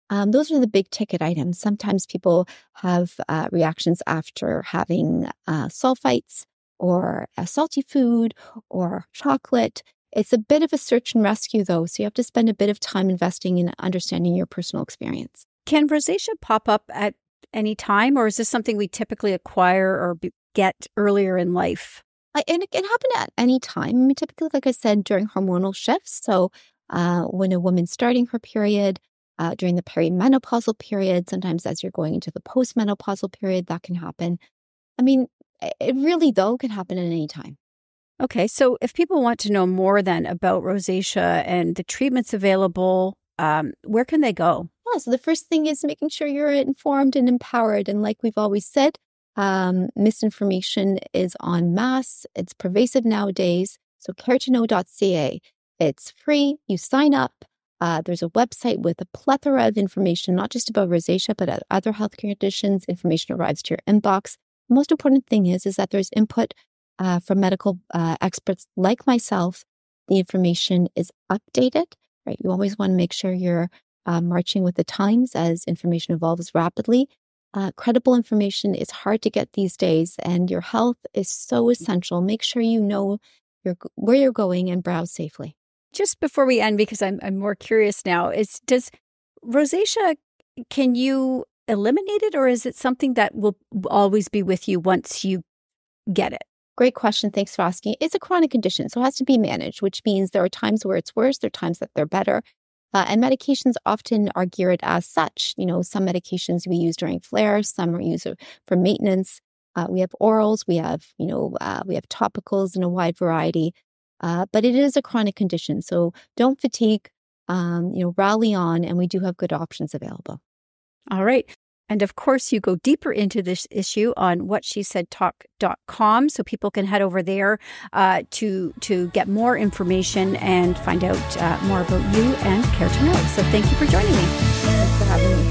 Those are the big ticket items. Sometimes people have reactions after having sulfites or a salty food or chocolate. It's a bit of a search and rescue, though, so you have to spend a bit of time investing in understanding your personal experience. Can rosacea pop up at any time, or is this something we typically acquire or get earlier in life? And it can happen at any time. I mean, typically, like I said, during hormonal shifts. So when a woman's starting her period, during the perimenopausal period, sometimes as you're going into the postmenopausal period, that can happen. I mean, it really, though, can happen at any time. Okay, so if people want to know more then about rosacea and the treatments available, where can they go? Yeah, so the first thing is making sure you're informed and empowered. And like we've always said, misinformation is en masse. It's pervasive nowadays. So caretoknow.ca. It's free. You sign up. There's a website with a plethora of information, not just about rosacea, but other health conditions. Information arrives to your inbox. The most important thing is that there's input from medical experts like myself. The information is updated, right? You always want to make sure you're marching with the times as information evolves rapidly. Credible information is hard to get these days, and your health is so essential. Make sure you know where you're going and browse safely. Just before we end, because I'm more curious now, does rosacea, can you eliminate it, or is it something that will always be with you once you get it? Great question. Thanks for asking. It's a chronic condition, so it has to be managed, which means there are times where it's worse, there are times that they're better. And medications often are geared as such. You know, some medications we use during flares, some are used for maintenance. We have orals, we have topicals in a wide variety. But it is a chronic condition, so don't fatigue. Rally on, and we do have good options available. All right. And of course, you go deeper into this issue on whatshesaidtalk.com, so people can head over there to get more information and find out more about you and Care to Know. So thank you for joining me. Thanks for having me.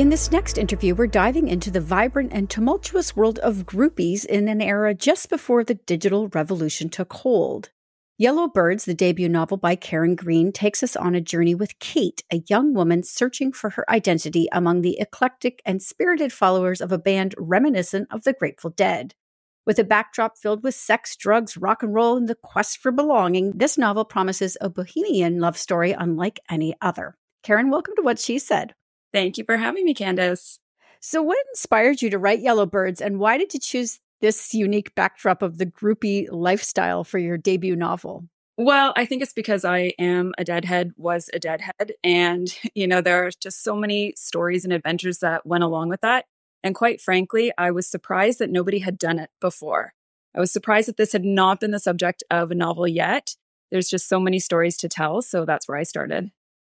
In this next interview, we're diving into the vibrant and tumultuous world of groupies in an era just before the digital revolution took hold. Yellow Birds, the debut novel by Karen Green, takes us on a journey with Kate, a young woman searching for her identity among the eclectic and spirited followers of a band reminiscent of the Grateful Dead. With a backdrop filled with sex, drugs, rock and roll, and the quest for belonging, this novel promises a bohemian love story unlike any other. Karen, welcome to What She Said. Thank you for having me, Candace. So what inspired you to write Yellow Birds, and why did you choose this unique backdrop of the groupie lifestyle for your debut novel? Well, I think it's because I am a deadhead, was a deadhead. And, there are just so many stories and adventures that went along with that. And quite frankly, I was surprised that nobody had done it before. I was surprised that this had not been the subject of a novel yet. There's just so many stories to tell. So that's where I started.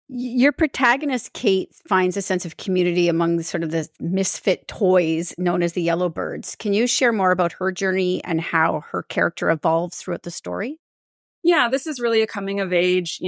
Your protagonist, Kate, finds a sense of community among the misfit toys known as the Yellow Birds. Can you share more about her journey and how her character evolves throughout the story? Yeah, this is really a coming of age,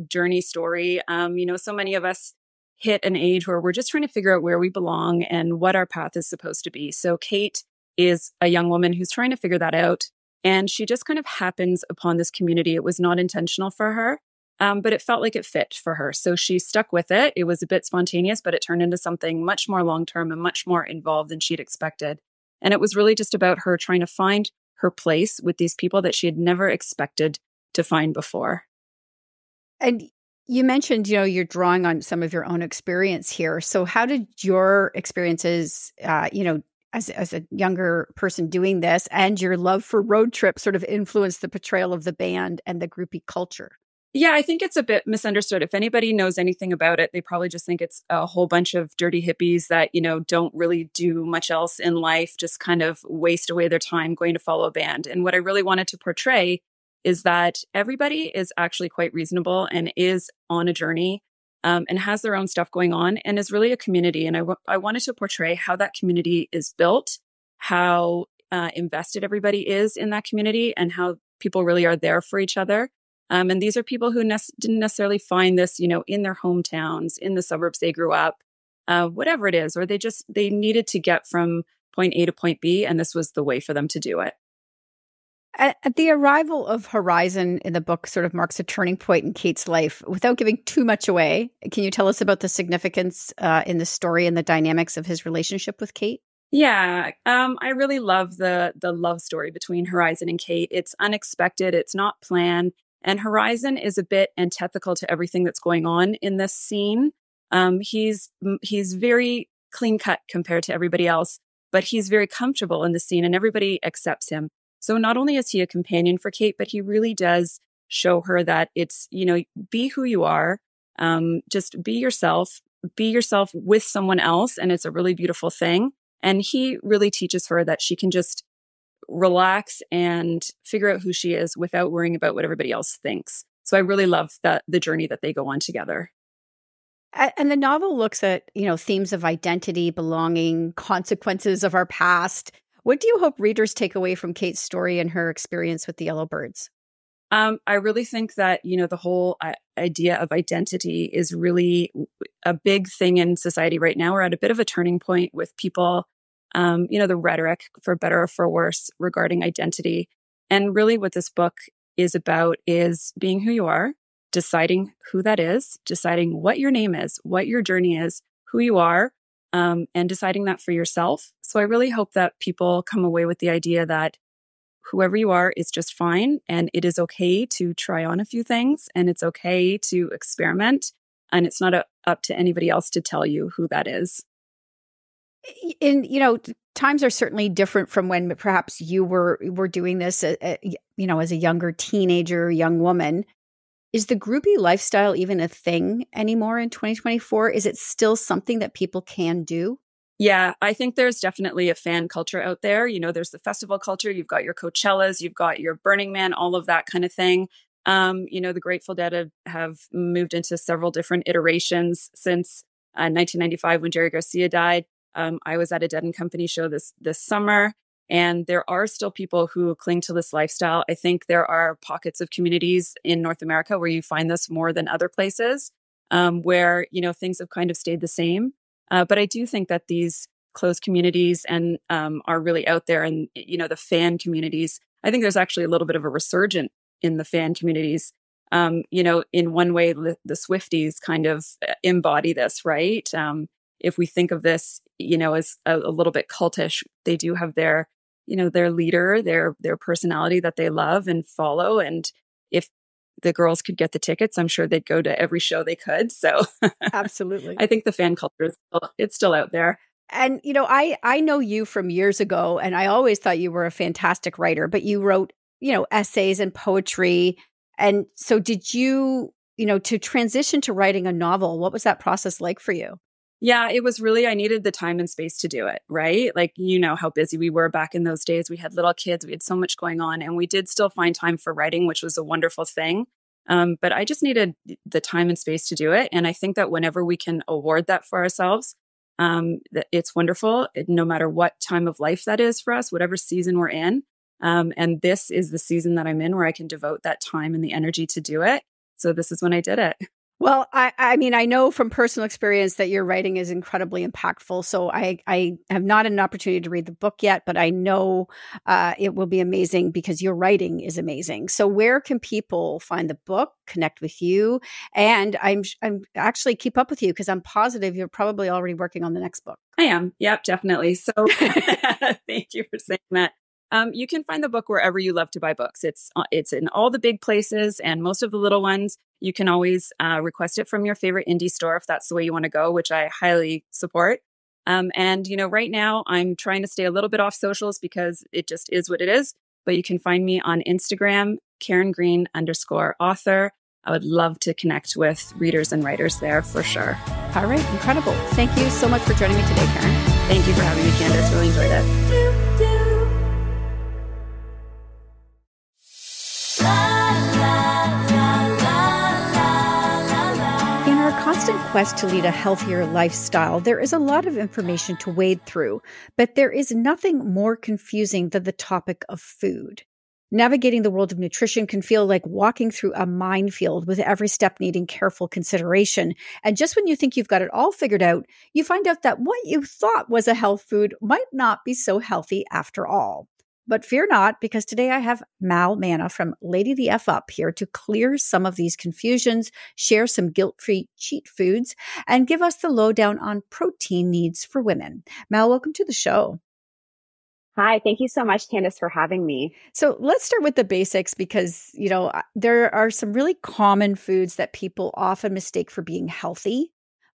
journey story. So many of us hit an age where we're just trying to figure out where we belong and what our path is supposed to be. So Kate is a young woman who's trying to figure that out. And she just kind of happens upon this community. It was not intentional for her. But it felt like it fit for her. So she stuck with it. It was a bit spontaneous, but it turned into something much more long-term and much more involved than she'd expected. And it was really just about her trying to find her place with these people that she had never expected to find before. And you mentioned, you're drawing on some of your own experience here. So how did your experiences, as a younger person doing this and your love for road trips sort of influence the portrayal of the band and the groupie culture? Yeah, I think it's a bit misunderstood. If anybody knows anything about it, they probably just think it's a whole bunch of dirty hippies that, don't really do much else in life, just kind of waste away their time going to follow a band. And what I really wanted to portray is that everybody is actually quite reasonable and is on a journey and has their own stuff going on and is really a community. And I wanted to portray how that community is built, how invested everybody is in that community, and how people really are there for each other. And these are people who didn't necessarily find this, in their hometowns, in the suburbs they grew up, whatever it is, or they needed to get from point A to point B, and this was the way for them to do it. At the arrival of Horizon in the book sort of marks a turning point in Kate's life. Without giving too much away, can you tell us about the significance in the story and the dynamics of his relationship with Kate? Yeah, I really love the love story between Horizon and Kate. It's unexpected. It's not planned. And Horizon is a bit antithetical to everything that's going on in this scene. He's very clean cut compared to everybody else. but he's very comfortable in the scene and everybody accepts him. So not only is he a companion for Kate, but he really does show her that it's, be who you are, just be yourself with someone else. And it's a really beautiful thing. And he really teaches her that she can just relax and figure out who she is without worrying about what everybody else thinks. So I really love the journey that they go on together. And the novel looks at, themes of identity, belonging, consequences of our past. What do you hope readers take away from Kate's story and her experience with the Yellowbirds? I really think that, the whole idea of identity is really a big thing in society right now. We're at a bit of a turning point with people, the rhetoric, for better or for worse, regarding identity. And really what this book is about is being who you are, deciding who that is, deciding what your name is, what your journey is, who you are, and deciding that for yourself. So I really hope that people come away with the idea that whoever you are is just fine. And it is okay to try on a few things, and it's okay to experiment. And it's not up to anybody else to tell you who that is. And, times are certainly different from when perhaps you were doing this, as a younger teenager, young woman. Is the groupie lifestyle even a thing anymore in 2024? Is it still something that people can do? Yeah, I think there's definitely a fan culture out there. There's the festival culture. You've got your Coachellas, you've got your Burning Man, all of that kind of thing. The Grateful Dead have moved into several different iterations since 1995 when Jerry Garcia died. I was at a Dead & Company show this summer, and there are still people who cling to this lifestyle. I think there are pockets of communities in North America where you find this more than other places, where, things have kind of stayed the same. But I do think that these closed communities and are really out there. And, the fan communities, I think there's actually a little bit of a resurgence in the fan communities. In one way, the Swifties kind of embody this, right? If we think of this, as a little bit cultish, they do have their leader, their personality that they love and follow. And if the girls could get the tickets, I'm sure they'd go to every show they could. So absolutely. I think the fan culture it's still out there. And, I know you from years ago, and I always thought you were a fantastic writer, but you wrote, essays and poetry. And so did you, to transition to writing a novel, what was that process like for you? Yeah, it was really, I needed the time and space to do it, right? Like, how busy we were back in those days. We had little kids, we had so much going on, and we did still find time for writing, which was a wonderful thing. But I just needed the time and space to do it. And I think that whenever we can award that for ourselves, that it's wonderful, no matter what time of life that is for us, whatever season we're in. And this is the season that I'm in where I can devote that time and the energy to do it. So this is when I did it. Well, I mean, I know from personal experience that your writing is incredibly impactful. So I have not had an opportunity to read the book yet, but I know it will be amazing because your writing is amazing. So where can people find the book, connect with you? And I'm actually keep up with you because I'm positive you're probably already working on the next book. I am. Yep, definitely. So thank you for saying that. You can find the book wherever you love to buy books. It's in all the big places and most of the little ones. You can always request it from your favorite indie store if that's the way you want to go, which I highly support. And, right now I'm trying to stay a little bit off socials because it just is what it is. But you can find me on Instagram, KarenGreen_author. I would love to connect with readers and writers there for sure. All right. Incredible. Thank you so much for joining me today, Karen. Thank you for having me, Candace. Really enjoyed it. In our constant quest to lead a healthier lifestyle, there is a lot of information to wade through, but there is nothing more confusing than the topic of food. Navigating the world of nutrition can feel like walking through a minefield with every step needing careful consideration. And just when you think you've got it all figured out, you find out that what you thought was a health food might not be so healthy after all. But fear not, because today I have Mal Manna from Lady the F Up here to clear some of these confusions, share some guilt-free cheat foods, and give us the lowdown on protein needs for women. Mal, welcome to the show. Hi, thank you so much, Candace, for having me. So let's start with the basics because, there are some really common foods that people often mistake for being healthy.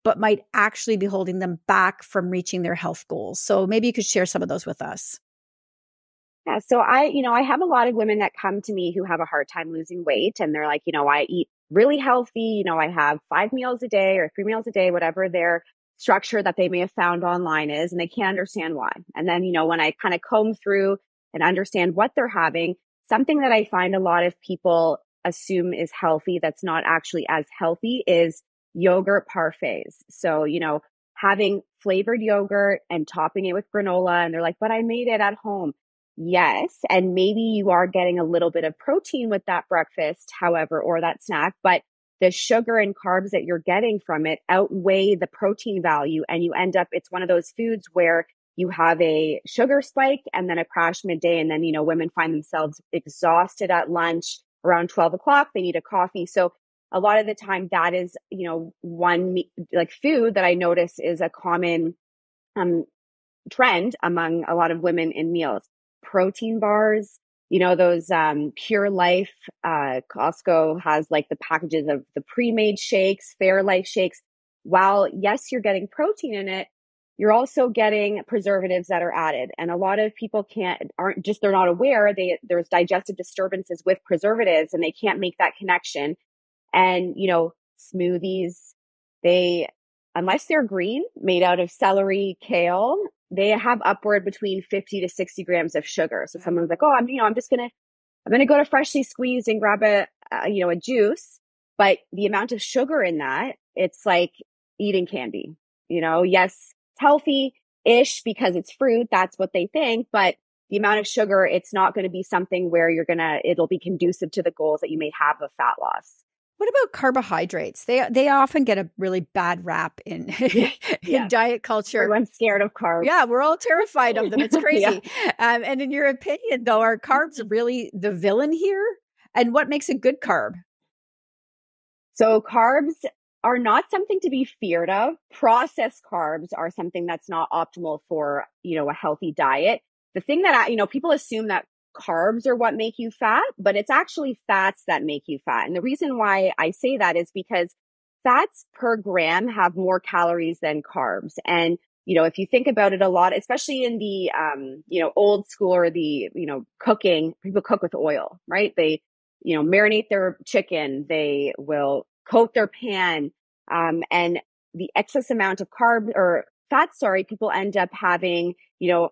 but might actually be holding them back from reaching their health goals. So maybe you could share some of those with us. Yeah. So I have a lot of women that come to me who have a hard time losing weight, and they're like, I eat really healthy. I have 5 meals a day or 3 meals a day, whatever their structure that they may have found online is, and they can't understand why. And then, when I kind of comb through and understand what they're having, something that I find a lot of people assume is healthy that's not actually as healthy is yogurt parfaits. So, having flavored yogurt and topping it with granola, and they're like, but I made it at home. Yes. And maybe you are getting a little bit of protein with that breakfast, however, or that snack, but the sugar and carbs that you're getting from it outweigh the protein value. And you end up, it's one of those foods where you have a sugar spike and then a crash midday. And then, women find themselves exhausted at lunch around 12 o'clock. They need a coffee. So a lot of the time that is, one like food that I notice is a common trend among a lot of women in meals. Protein bars, those Pure Life, Costco has like the packages of the pre-made shakes, Fairlife shakes. While yes, you're getting protein in it, you're also getting preservatives that are added. And a lot of people they're not aware there's digestive disturbances with preservatives, and they can't make that connection. And, smoothies, unless they're green, made out of celery, kale, they have upward between 50 to 60 grams of sugar. So someone's like, I'm going to go to Freshly Squeezed and grab a juice. But the amount of sugar in that, it's like eating candy. Yes, it's healthy-ish because it's fruit. That's what they think. But the amount of sugar, it's not going to be something where it'll be conducive to the goals that you may have of fat loss. What about carbohydrates? They often get a really bad rap in diet culture. Everyone's scared of carbs. Yeah, we're all terrified of them. It's crazy. And in your opinion, though, are carbs really the villain here? And what makes a good carb? So carbs are not something to be feared of. Processed carbs are something that's not optimal for, a healthy diet. The thing that people assume that carbs are what make you fat, but it's actually fats that make you fat. And the reason why I say that is because fats per gram have more calories than carbs. And, if you think about it a lot, especially in the, old school or the, cooking, people cook with oil, right? They, marinate their chicken. They will coat their pan. And the excess amount of carb or fat, people end up having,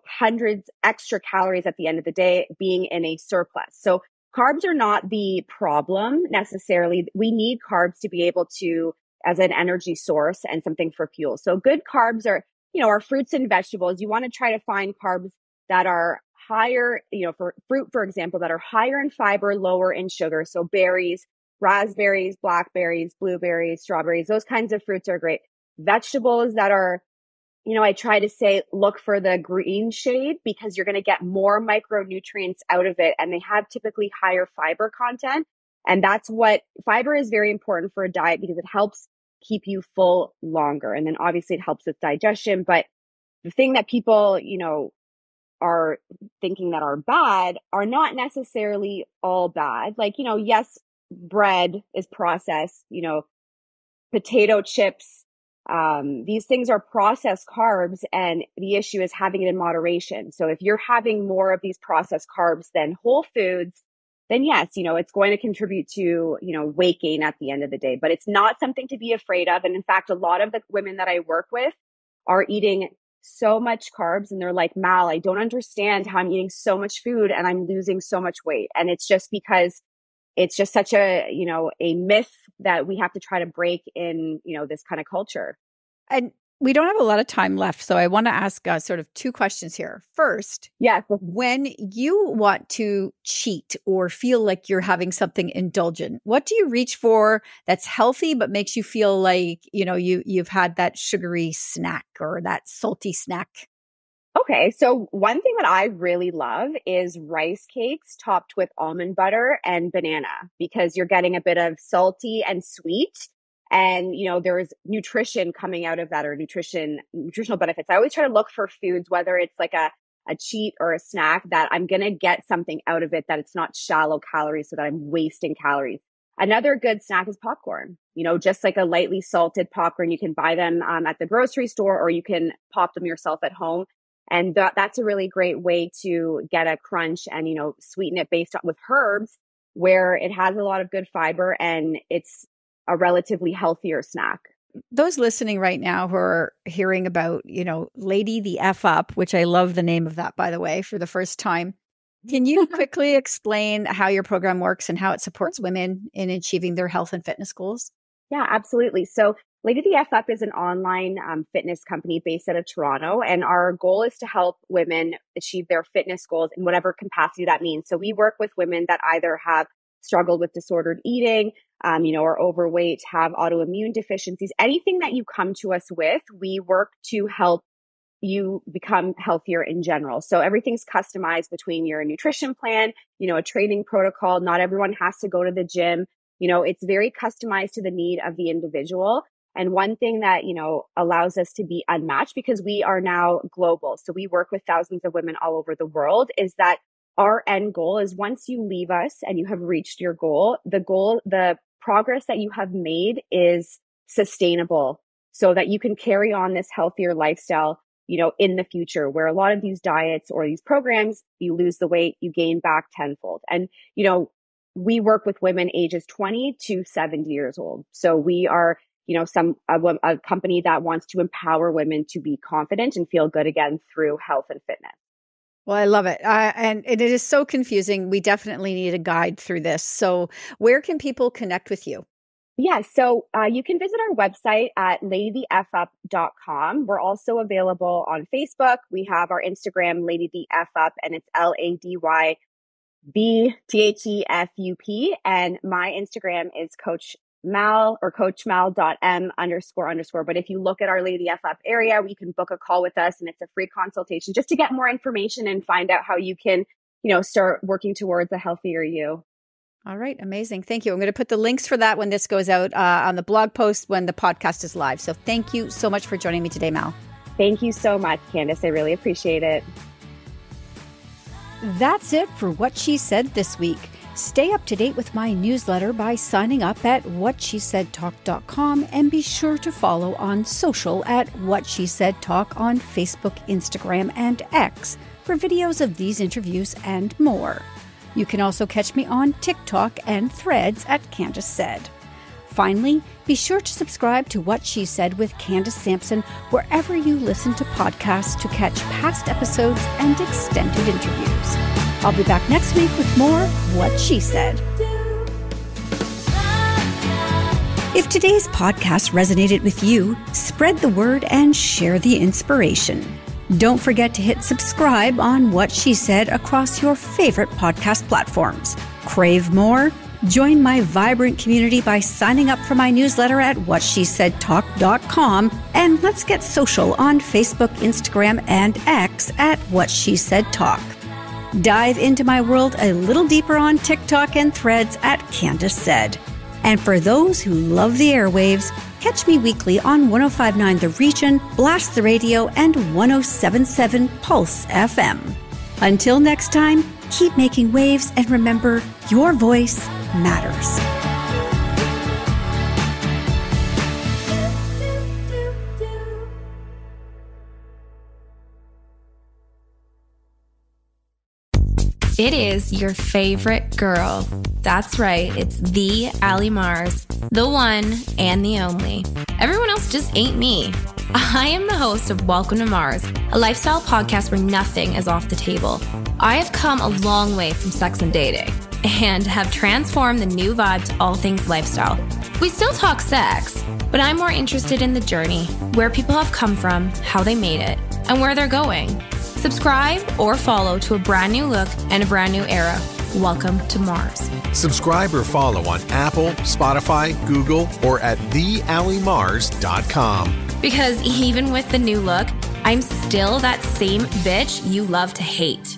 hundreds extra calories at the end of the day being in a surplus. So carbs are not the problem necessarily. We need carbs to be able to, as an energy source and something for fuel. So good carbs are, our fruits and vegetables. You want to try to find carbs that are higher, for fruit, for example, that are higher in fiber, lower in sugar. So berries, raspberries, blackberries, blueberries, strawberries, those kinds of fruits are great. Vegetables that are, I try to say, look for the green shade because you're going to get more micronutrients out of it. And they have typically higher fiber content. And that's what fiber is very important for a diet because it helps keep you full longer. And then obviously it helps with digestion. But the thing that people, are thinking that are bad are not necessarily all bad. Like, yes, bread is processed, potato chips, these things are processed carbs, and the issue is having it in moderation. So if you're having more of these processed carbs than whole foods, then yes, it's going to contribute to, weight gain at the end of the day, but it's not something to be afraid of. And in fact, a lot of the women that I work with are eating so much carbs and they're like, Mal, I don't understand how I'm eating so much food and I'm losing so much weight. And it's just because it's just such a, a myth that we have to try to break in, this kind of culture. And we don't have a lot of time left. So I want to ask sort of two questions here. First, when you want to cheat or feel like you're having something indulgent, what do you reach for that's healthy but makes you feel like, you've had that sugary snack or that salty snack? Okay, so one thing that I really love is rice cakes topped with almond butter and banana because you're getting a bit of salty and sweet. And, there's nutrition coming out of that or nutritional benefits. I always try to look for foods, whether it's like a cheat or a snack, that I'm going to get something out of it, that it's not shallow calories so that I'm wasting calories. Another good snack is popcorn. just like a lightly salted popcorn. You can buy them at the grocery store, or you can pop them yourself at home. And that's a really great way to get a crunch and, sweeten it based on with herbs, where it has a lot of good fiber and it's a relatively healthier snack. Those listening right now who are hearing about, Lady the F Up, which I love the name of that, by the way, for the first time. Can you quickly explain how your program works and how it supports women in achieving their health and fitness goals? Yeah, absolutely. So Lady the F Up is an online fitness company based out of Toronto. And our goal is to help women achieve their fitness goals in whatever capacity that means. So we work with women that either have struggled with disordered eating, are overweight, have autoimmune deficiencies, anything that you come to us with, we work to help you become healthier in general. So everything's customized between your nutrition plan, a training protocol. Not everyone has to go to the gym. It's very customized to the need of the individual. And one thing that, allows us to be unmatched, because we are now global, so we work with thousands of women all over the world, is that our end goal is once you leave us and you have reached your goal, the progress that you have made is sustainable so that you can carry on this healthier lifestyle, in the future, where a lot of these diets or these programs, you lose the weight, you gain back tenfold. And, we work with women ages 20 to 70 years old. So we are, a company that wants to empower women to be confident and feel good again through health and fitness. Well, I love it. And it is so confusing. We definitely need a guide through this. So where can people connect with you? Yeah, so you can visit our website at ladythefup.com. We're also available on Facebook. We have our Instagram, Lady the F Up, and it's LadyBThefup. And my Instagram is Coach Mal or coachmal.m__. But if you look at our Lady F Up area, you can book a call with us, and it's a free consultation just to get more information and find out how you can, start working towards a healthier you. All right. Amazing. Thank you. I'm going to put the links for that when this goes out on the blog post when the podcast is live. So thank you so much for joining me today, Mal. Thank you so much, Candace. I really appreciate it. That's it for What She Said this week. Stay up to date with my newsletter by signing up at whatshesaidtalk.com, and be sure to follow on social at What She Said Talk on Facebook, Instagram, and X for videos of these interviews and more. You can also catch me on TikTok and Threads at Candace Said. Finally, be sure to subscribe to What She Said with Candace Sampson wherever you listen to podcasts to catch past episodes and extended interviews. I'll be back next week with more What She Said. If today's podcast resonated with you, spread the word and share the inspiration. Don't forget to hit subscribe on What She Said across your favorite podcast platforms. Crave more? Join my vibrant community by signing up for my newsletter at whatshesaidtalk.com, and let's get social on Facebook, Instagram, and X at What She Said Talk. Dive into my world a little deeper on TikTok and Threads at Candace Said. And for those who love the airwaves, catch me weekly on 105.9 The Region, Blast the Radio, and 107.7 Pulse FM. Until next time, keep making waves, and remember, your voice matters. It is your favorite girl. That's right, it's the Allie Mars, the one and the only. Everyone else just ain't me. I am the host of Welcome to Mars, a lifestyle podcast where nothing is off the table. I have come a long way from sex and dating and have transformed the new vibe to all things lifestyle. We still talk sex, but I'm more interested in the journey, where people have come from, how they made it, and where they're going. Subscribe or follow to a brand new look and a brand new era. Welcome to Mars. Subscribe or follow on Apple, Spotify, Google, or at theallymars.com. Because even with the new look, I'm still that same bitch you love to hate.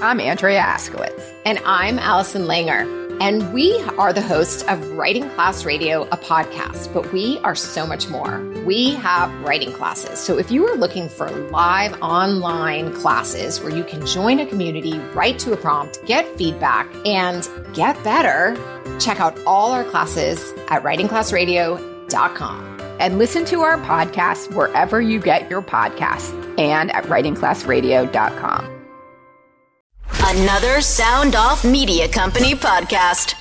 I'm Andrea Askowitz. And I'm Allison Langer. And we are the hosts of Writing Class Radio, a podcast, but we are so much more. We have writing classes. So if you are looking for live online classes where you can join a community, write to a prompt, get feedback, and get better, check out all our classes at writingclassradio.com. And listen to our podcast wherever you get your podcasts and at writingclassradio.com. Another Sound Off Media Company podcast.